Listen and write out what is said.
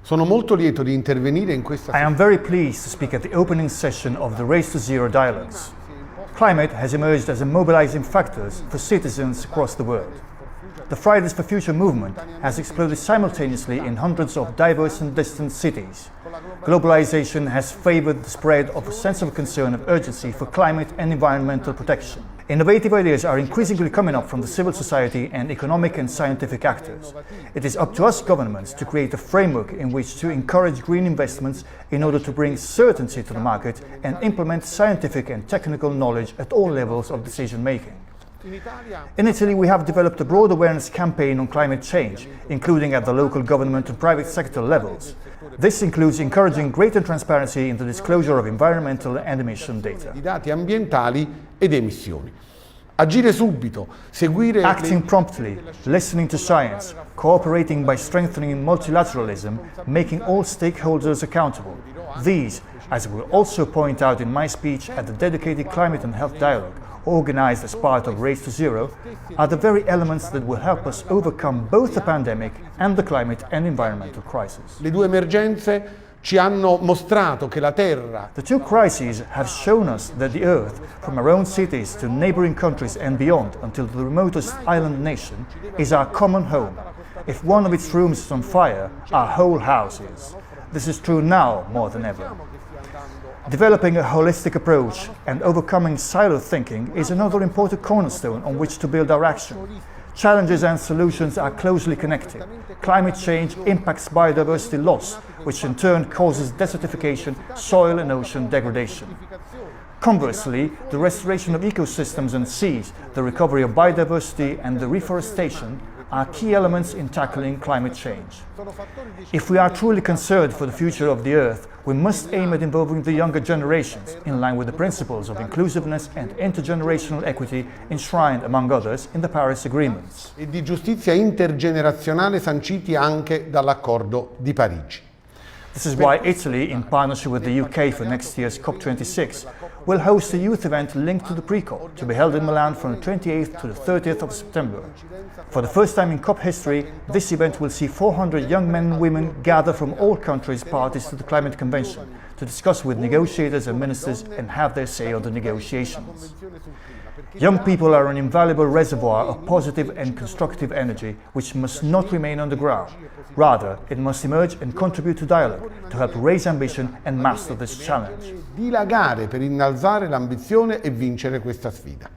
Sono molto lieto di intervenire in questa I am very pleased to speak at the opening session of the Race to Zero dialogues. Climate has emerged as a mobilizing factor for citizens across the world. The Fridays for Future movement has exploded simultaneously in hundreds of diverse and distant cities. Globalization has favored the spread of a sense of concern of urgency for climate and environmental protection. Innovative ideas are increasingly coming up from the civil society and economic and scientific actors. It is up to us governments to create a framework in which to encourage green investments in order to bring certainty to the market and implement scientific and technical knowledge at all levels of decision making. In Italy, we have developed a broad awareness campaign on climate change, including at the local government and private sector levels. This includes encouraging greater transparency in the disclosure of environmental and emission data. Di dati ambientali ed emissioni. Agire subito, seguire Acting promptly, listening to science, cooperating by strengthening multilateralism, making all stakeholders accountable. These, as I will also point out in my speech at the dedicated Climate and Health Dialogue, organized as part of Race to Zero, are the very elements that will help us overcome both the pandemic and the climate and environmental crisis. Le due emergenze ci hanno mostrato che la Terra. The two crises have shown us that the Earth, from our own cities to neighboring countries and beyond until the remotest island nation, is our common home. If one of its rooms is on fire, our whole house is. This is true now more than ever. Developing a holistic approach and overcoming silo thinking is another important cornerstone on which to build our action. Challenges and solutions are closely connected. Climate change impacts biodiversity loss, which in turn causes desertification, soil and ocean degradation. Conversely, the restoration of ecosystems and seas, the recovery of biodiversity and the reforestation are key elements in tackling climate change. If we are truly concerned for the future of the Earth, we must aim at involving the younger generations, in line with the principles of inclusiveness and intergenerational equity enshrined, among others, in the Paris Agreements. E di giustizia intergenerazionale sanciti anche dall'Accordo di Parigi. This is why Italy, in partnership with the UK for next year's COP26, will host a youth event linked to the pre-COP to be held in Milan from the 28th to the 30th of September. For the first time in COP history, this event will see 400 young men and women gather from all countries parties to the Climate Convention to discuss with negotiators and ministers and have their say on the negotiations. Young people are an invaluable reservoir of positive and constructive energy which must not remain underground. Rather, it must emerge and contribute to dialogue to help raise ambition and master this challenge. Dilagare per innalzare l'ambizione e vincere questa sfida.